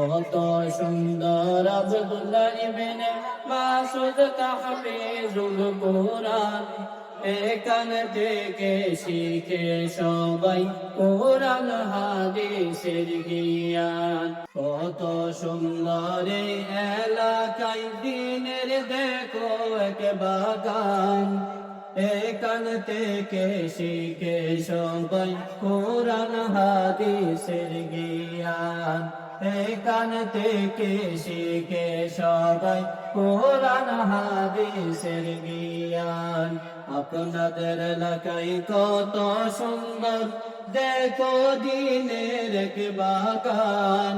কত সুন্দর আব্দুল্লাহ ইবনে মাসউদ তাহফিজুল কুরআন, এখান থেকে শিখে সবাই কোরআন হাদিসের জ্ঞান। কত সুন্দর এই এলাকায় দ্বীনের দেখো এক বাগান, এখান থেকে শিখে সবাই কোরআন হাদিসের জ্ঞান। এখান থেকে শিখে সবাই কোরআন হাদিসের জ্ঞান। আপনাদের এলাকায় কত সুন্দর দেখো দ্বীনের এক বাগান,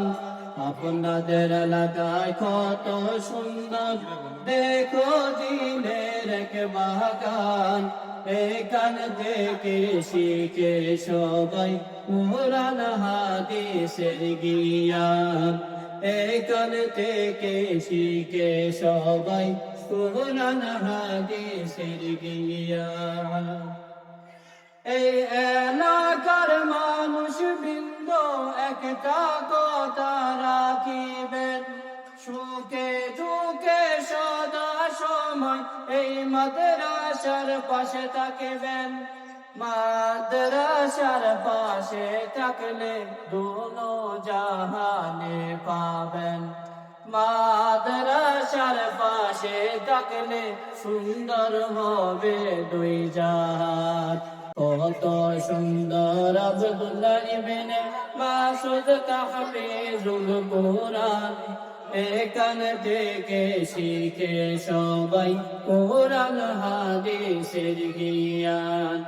আপনাদের এলাকায় কত সুন্দর দেখো দ্বীনের এক বাগান। এখান থেকে শিখে সবাই কোরআন হাদিসের জ্ঞান। এখান থেকে শিখে সবাই কোরআন হাদিসের জ্ঞান। এই এলাকার মানুষ বৃন্দ একটা কথা রাখিবেন, সুখে দুঃখে সদা সময় এই মাদ্রাসার পাশে থাকবেন। মাদ্রাসার পাশে থাকলে দোনো জাহানে পাবেন। মাদ্রাসার পাশে থাকলে সুন্দর হবে দুই জাহান। কত সুন্দর আব্দুল্লাহ ইবনে মাসউদ তাহফিজুল কুরআন, এখান থেকে শিখে সবাই কোরআন হাদিসের জ্ঞান।